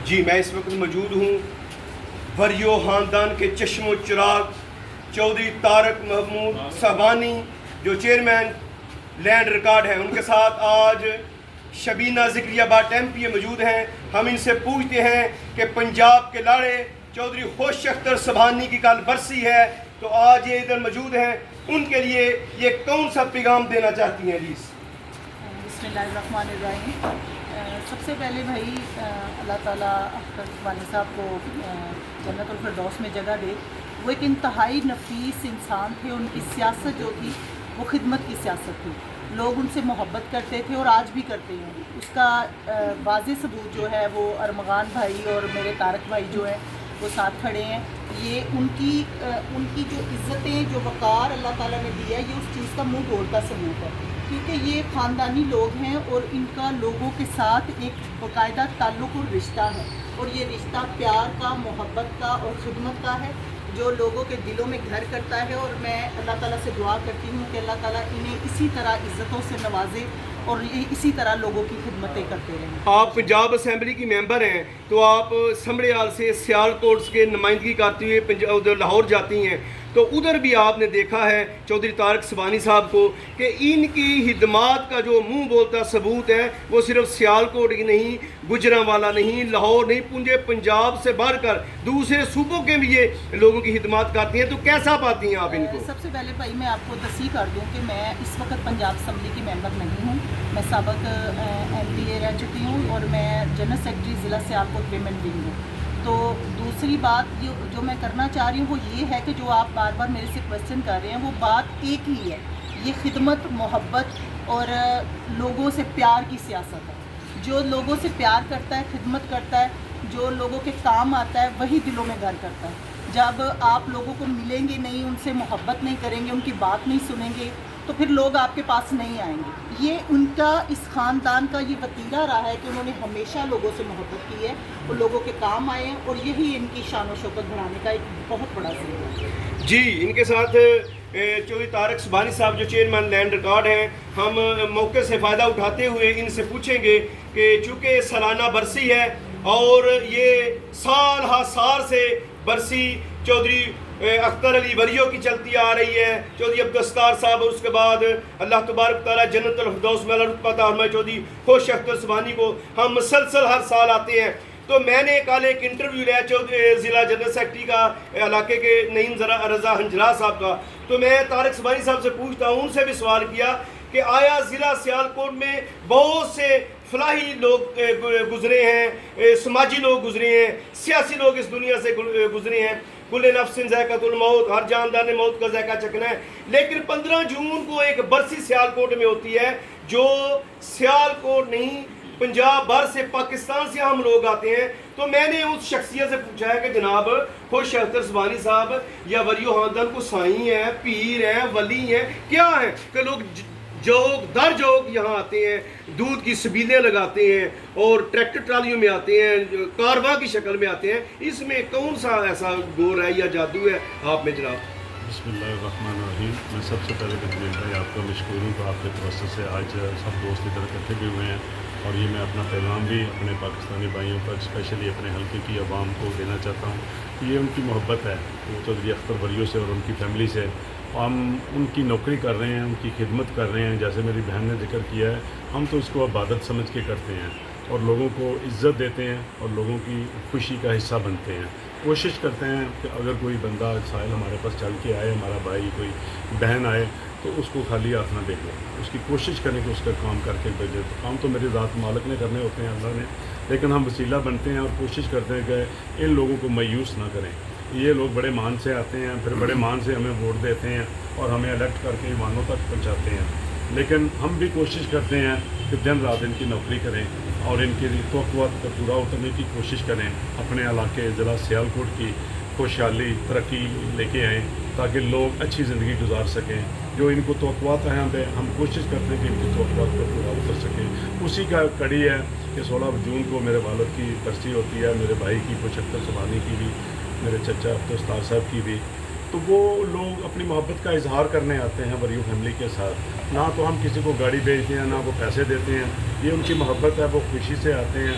جی میں اس وقت موجود ہوں وریو خاندان کے چشم و چراغ چودھری طارق محمود صاحبانی جو چیئرمین لینڈ ریکارڈ ہیں، ان کے ساتھ آج شبینہ ذکریہ بٹ MP موجود ہیں۔ ہم ان سے پوچھتے ہیں کہ پنجاب کے لاڑے چودھری خوش اختر صاحبانی کی کل برسی ہے، تو آج یہ ادھر موجود ہیں، ان کے لیے یہ کون سا پیغام دینا چاہتی ہیں؟ بسم اللہ الرحمن الرحیم۔ سب سے پہلے بھائی اللہ تعالیٰ اختر صاحبانی صاحب کو جنت الفردوس میں جگہ دے۔ وہ ایک انتہائی نفیس انسان تھے، ان کی سیاست جو تھی وہ خدمت کی سیاست تھی، لوگ ان سے محبت کرتے تھے اور آج بھی کرتے ہیں۔ اس کا واضح ثبوت جو ہے وہ ارمغان بھائی اور میرے طارق بھائی جو ہیں وہ ساتھ کھڑے ہیں۔ یہ ان کی جو عزتیں، جو وقار اللہ تعالیٰ نے دیا ہے، یہ اس چیز کا منہ بولتا ثبوت ہے، کیونکہ یہ خاندانی لوگ ہیں اور ان کا لوگوں کے ساتھ ایک باقاعدہ تعلق اور رشتہ ہے، اور یہ رشتہ پیار کا، محبت کا اور خدمت کا ہے، جو لوگوں کے دلوں میں گھر کرتا ہے۔ اور میں اللہ تعالیٰ سے دعا کرتی ہوں کہ اللہ تعالیٰ انہیں اسی طرح عزتوں سے نوازے اور اسی طرح لوگوں کی خدمتیں کرتے رہیں۔ آپ پنجاب اسمبلی کی ممبر ہیں، تو آپ سمڑیال سے سیال کوٹس کے نمائندگی کرتے ہوئے لاہور جاتی ہیں، تو ادھر بھی آپ نے دیکھا ہے چودھری طارق صاحبانی صاحب کو کہ ان کی خدمات کا جو منہ بولتا ثبوت ہے وہ صرف سیال کوٹ کی نہیں، گجرانوالہ نہیں، لاہور نہیں، پورے پنجاب سے بڑھ کر دوسرے صوبوں کے بھی یہ لوگوں کی خدمات کرتی ہیں۔ تو کیسا پاتی ہیں آپ ان کو؟ سب سے پہلے بھائی میں آپ کو تصحیح کر دوں کہ میں اس وقت پنجاب اسمبلی کی ممبر نہیں ہوں، میں سابق MPA رہ چکی ہوں اور میں جنرل سیکرٹری ضلع سیالکوٹ ویمن ونگ ہوں۔ تو دوسری بات جو میں کرنا چاہ رہی ہوں وہ یہ ہے کہ جو آپ بار بار میرے سے کویسچن کر رہے ہیں وہ بات ایک ہی ہے، یہ خدمت، محبت اور لوگوں سے پیار کی سیاست ہے۔ جو لوگوں سے پیار کرتا ہے، خدمت کرتا ہے، جو لوگوں کے کام آتا ہے، وہی دلوں میں گھر کرتا ہے۔ جب آپ لوگوں کو ملیں گے نہیں، ان سے محبت نہیں کریں گے، ان کی بات نہیں سنیں گے، تو پھر لوگ آپ کے پاس نہیں آئیں گے۔ یہ ان کا، اس خاندان کا یہ وتیرہ رہا ہے کہ انہوں نے ہمیشہ لوگوں سے محبت کی ہے اور لوگوں کے کام آئے ہیں، اور یہی ان کی شان و شوکت بڑھانے کا ایک بہت بڑا ذریعہ ہے۔ جی ان کے ساتھ چودھری طارق صاحبانی صاحب جو چیئرمین لینڈ ریکارڈ ہیں، ہم موقع سے فائدہ اٹھاتے ہوئے ان سے پوچھیں گے کہ چونکہ سالانہ برسی ہے اور یہ سال ہر سال سے برسی چودھری اختر علی وریو کی چلتی آ رہی ہے، چودھری عبدالستار صاحب، اور اس کے بعد اللہ تبارک تعالیٰ جنت الفردوس میں رتبہ عطا فرمائے چودھری خوش اختر صاحبانی کو ہم مسلسل ہر سال آتے ہیں۔ تو میں نے کل ایک انٹرویو لیا ضلع جنرل سیکرٹری کا علاقے کے نعیم رضا ہنجرا صاحب کا، تو میں طارق صاحبانی صاحب سے پوچھتا ہوں، ان سے بھی سوال کیا کہ آیا ضلع سیالکوٹ میں بہت سے فلاحی لوگ گزرے ہیں، سماجی لوگ گزرے ہیں، سیاسی لوگ اس دنیا سے گزرے ہیں، کل نفس ذائقۃ الموت، ہر جاندار نے موت کا ذائقہ چکھنا ہے، لیکن 15 جون کو ایک برسی سیالکوٹ میں ہوتی ہے جو سیالکوٹ نہیں، پنجاب بھر سے، پاکستان سے ہم لوگ آتے ہیں۔ تو میں نے اس شخصیت سے پوچھا ہے کہ جناب خوش اختر صاحبانی صاحب یا وریو خاندان کو سائیں ہیں، پیر ہیں، ولی ہیں، کیا ہیں کہ لوگ جوگ در جوگ یہاں آتے ہیں، دودھ کی سبیلیں لگاتے ہیں اور ٹریکٹر ٹرالیوں میں آتے ہیں، کارواں کی شکل میں آتے ہیں، اس میں کون سا ایسا گور ہے یا جادو ہے آپ میں جناب؟ بسم اللہ الرحمن الرحیم۔ میں سب سے پہلے بہترین بھائی آپ کا مشکور ہوں کہ آپ کے توسط سے آج سب دوست ادھر اکٹھے بھی ہوئے ہیں، اور یہ میں اپنا پیغام بھی اپنے پاکستانی بھائیوں پر، اسپیشلی اپنے حلقے کی عوام کو دینا چاہتا ہوں کہ یہ ان کی محبت ہے وہ چودھری اختر وریو سے اور ان کی فیملی سے۔ ہم ان کی نوکری کر رہے ہیں، ان کی خدمت کر رہے ہیں، جیسے میری بہن نے ذکر کیا ہے، ہم تو اس کو عبادت سمجھ کے کرتے ہیں اور لوگوں کو عزت دیتے ہیں اور لوگوں کی خوشی کا حصہ بنتے ہیں۔ کوشش کرتے ہیں کہ اگر کوئی بندہ سائل ہمارے پاس چل کے آئے، ہمارا بھائی کوئی بہن آئے، تو اس کو خالی ہاتھ نہ بھیجیں، اس کی کوشش کریں کہ اس کا کام کر کے بھیجیں۔ تو کام تو میری ذات مالک نے کرنے ہوتے ہیں، اللہ نے، لیکن ہم وسیلہ بنتے ہیں اور کوشش کرتے ہیں کہ ان لوگوں کو مایوس نہ کریں۔ یہ لوگ بڑے مان سے آتے ہیں، پھر بڑے مان سے ہمیں ووٹ دیتے ہیں اور ہمیں الیکٹ کر کے ایوانوں تک پہنچاتے ہیں، لیکن ہم بھی کوشش کرتے ہیں کہ دن رات ان کی نوکری کریں اور ان کی توقعات کا پورا اترنے کی کوشش کریں، اپنے علاقے ضلع سیالکوٹ کی خوشحالی، ترقی لے کے آئیں تاکہ لوگ اچھی زندگی گزار سکیں۔ جو ان کو توقعات ہیں ہم کوشش کرتے ہیں کہ ان کی توقعات کو پورا اتر سکیں۔ اسی کا کڑی ہے کہ 16 جون کو میرے والد کی برسی ہوتی ہے، میرے بھائی کی خوش اختر صاحبانی کی بھی، میرے چچا عبدالستار صاحب کی بھی۔ تو وہ لوگ اپنی محبت کا اظہار کرنے آتے ہیں وریو فیملی کے ساتھ، نہ تو ہم کسی کو گاڑی بھیجتے ہیں، نہ وہ پیسے دیتے ہیں، یہ ان کی محبت ہے، وہ خوشی سے آتے ہیں